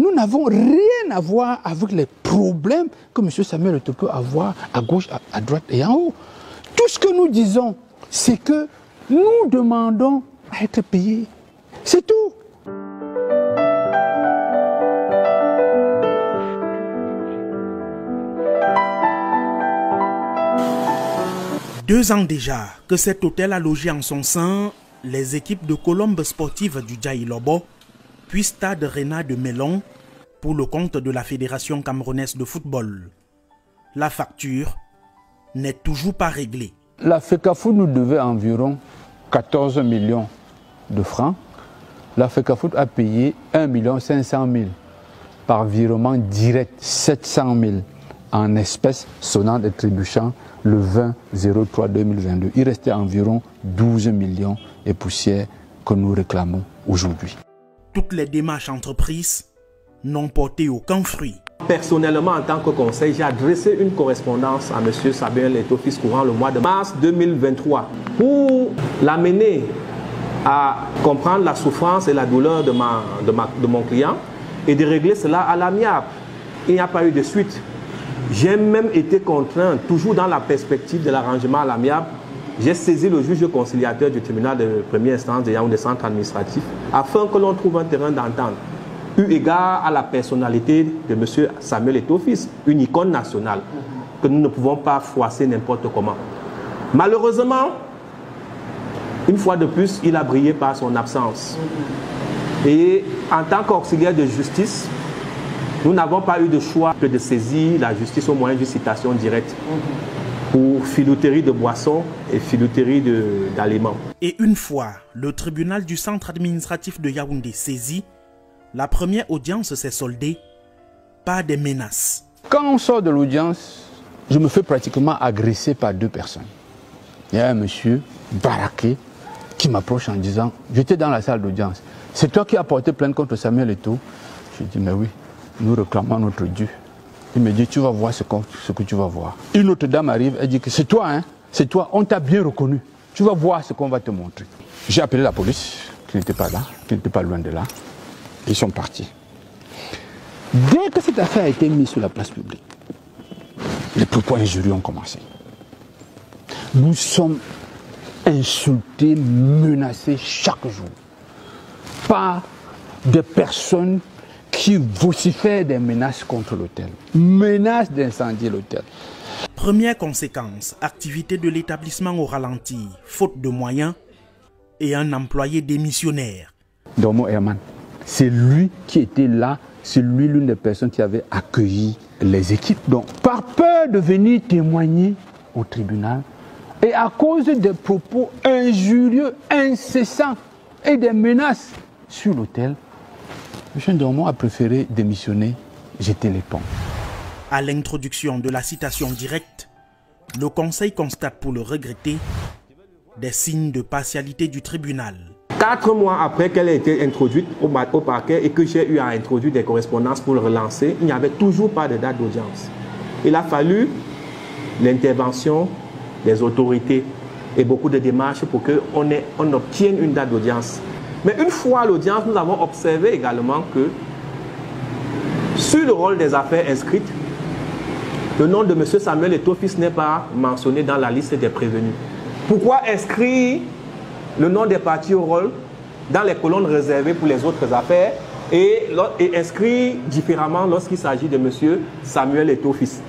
nous n'avons rien à voir avec les problèmes que M. Samuel Eto'o peut avoir à gauche, à droite et en haut. Tout ce que nous disons, c'est que nous demandons à être payés. C'est tout. Deux ans déjà que cet hôtel a logé en son sein les équipes de Colombe sportive du Djaïlobo, puis Stade Rena de Melon, pour le compte de la Fédération camerounaise de football. La facture n'est toujours pas réglée. La FECAFOOT nous devait environ 14 millions de francs. La FECAFOOT a payé 1 500 000 par virement direct, 700 000 en espèces sonnant et trébuchant le 20-03-2022. Il restait environ 12 millions et poussières que nous réclamons aujourd'hui. Toutes les démarches entreprises n'ont porté aucun fruit. Personnellement, en tant que conseil, j'ai adressé une correspondance à M. Samuel Eto'o Fils courant le mois de mars 2023 pour l'amener à comprendre la souffrance et la douleur de mon client et de régler cela à l'amiable. Il n'y a pas eu de suite. J'ai même été contraint, toujours dans la perspective de l'arrangement à l'amiable, j'ai saisi le juge conciliateur du tribunal de première instance de Yaoundé Centre administratif afin que l'on trouve un terrain d'entente, eu égard à la personnalité de M. Samuel Eto'o Fils, une icône nationale, que nous ne pouvons pas froisser n'importe comment. Malheureusement, une fois de plus, il a brillé par son absence. Et en tant qu'auxiliaire de justice, nous n'avons pas eu de choix que de saisir la justice au moyen d'une citation directe pour filouterie de boissons et filouterie d'aliments. Et une fois le tribunal du centre administratif de Yaoundé saisi, la première audience s'est soldée par des menaces. Quand on sort de l'audience, je me fais pratiquement agresser par deux personnes. Il y a un monsieur baraqué qui m'approche en disant, j'étais dans la salle d'audience, c'est toi qui as porté plainte contre Samuel Eto'o? Je dis, mais oui. Nous réclamons notre dû. Il me dit, tu vas voir ce que tu vas voir. Une autre dame arrive, elle dit que c'est toi, hein, c'est toi, on t'a bien reconnu. Tu vas voir ce qu'on va te montrer. J'ai appelé la police, qui n'était pas là, qui n'était pas loin de là. Ils sont partis. Dès que cette affaire a été mise sur la place publique, les propos injurieux ont commencé. Nous sommes insultés, menacés chaque jour par des personnes qui vocifèrent des menaces contre l'hôtel, menaces d'incendier l'hôtel. Première conséquence, activité de l'établissement au ralenti, faute de moyens et un employé démissionnaire. Dormo Herman, c'est lui qui était là, c'est lui l'une des personnes qui avait accueilli les équipes. Donc, par peur de venir témoigner au tribunal et à cause des propos injurieux, incessants et des menaces sur l'hôtel, M. Dormo a préféré démissionner, jeter l'éponge. À l'introduction de la citation directe, le Conseil constate pour le regretter des signes de partialité du tribunal. 4 mois après qu'elle ait été introduite au parquet et que j'ai eu à introduire des correspondances pour le relancer, il n'y avait toujours pas de date d'audience. Il a fallu l'intervention des autorités et beaucoup de démarches pour qu'on obtienne une date d'audience. Mais une fois à l'audience, nous avons observé également que sur le rôle des affaires inscrites, le nom de M. Samuel Eto'o Fils n'est pas mentionné dans la liste des prévenus. Pourquoi inscrire le nom des parties au rôle dans les colonnes réservées pour les autres affaires et inscrire différemment lorsqu'il s'agit de M. Samuel Eto'o Fils?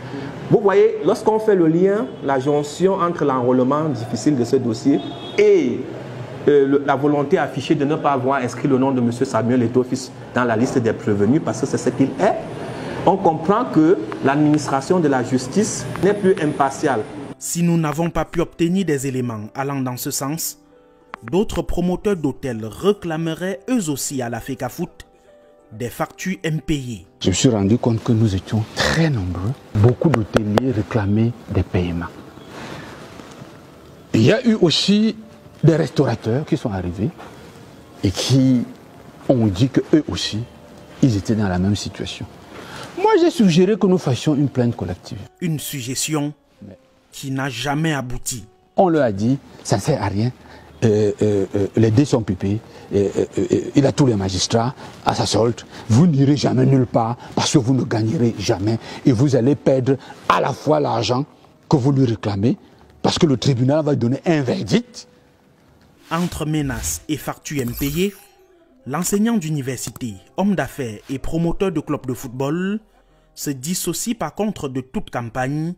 Vous voyez, lorsqu'on fait le lien, la jonction entre l'enrôlement difficile de ce dossier et la volonté affichée de ne pas avoir inscrit le nom de M. Samuel Eto'o Fils dans la liste des prévenus, parce que c'est ce qu'il est, on comprend que l'administration de la justice n'est plus impartiale. Si nous n'avons pas pu obtenir des éléments allant dans ce sens, d'autres promoteurs d'hôtels réclameraient eux aussi à la FECAFOOT des factures impayées. Je me suis rendu compte que nous étions très nombreux. Beaucoup d'hôteliers réclamaient des paiements. Il y a eu aussi des restaurateurs qui sont arrivés et qui ont dit qu'eux aussi, ils étaient dans la même situation. Moi, j'ai suggéré que nous fassions une plainte collective. Une suggestion qui n'a jamais abouti. On leur a dit, ça ne sert à rien. les dés sont pipés, il a tous les magistrats à sa solde, vous n'irez jamais nulle part parce que vous ne gagnerez jamais et vous allez perdre à la fois l'argent que vous lui réclamez parce que le tribunal va donner un verdict. Entre menaces et factures impayées, l'enseignant d'université, homme d'affaires et promoteur de clubs de football se dissocie par contre de toute campagne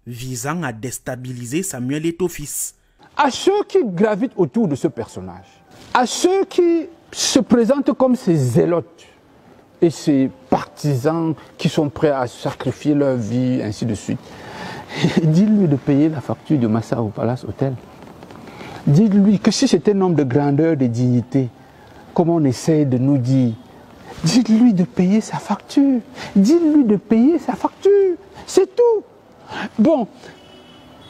visant à déstabiliser Samuel Eto'o-fils. À ceux qui gravitent autour de ce personnage, à ceux qui se présentent comme ces zélotes et ces partisans qui sont prêts à sacrifier leur vie, ainsi de suite, dites-lui de payer la facture de Massa au Palace Hotel. Dites-lui que si c'est un homme de grandeur, de dignité, comme on essaie de nous dire, dites-lui de payer sa facture. Dites-lui de payer sa facture. C'est tout. Bon,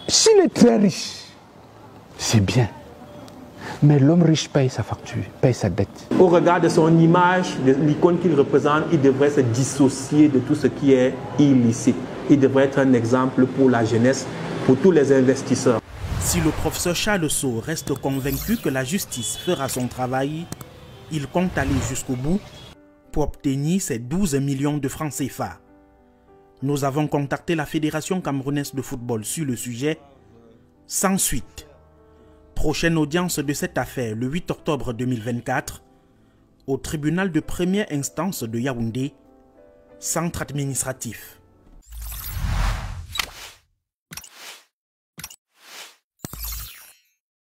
s'il est très riche, c'est bien. Mais l'homme riche paye sa facture, paye sa dette. Au regard de son image, de l'icône qu'il représente, il devrait se dissocier de tout ce qui est illicite. Il devrait être un exemple pour la jeunesse, pour tous les investisseurs. Si le professeur Charles Sow reste convaincu que la justice fera son travail, il compte aller jusqu'au bout pour obtenir ses 12 millions de francs CFA. Nous avons contacté la Fédération camerounaise de football sur le sujet, sans suite. Prochaine audience de cette affaire le 8 octobre 2024 au tribunal de première instance de Yaoundé, centre administratif.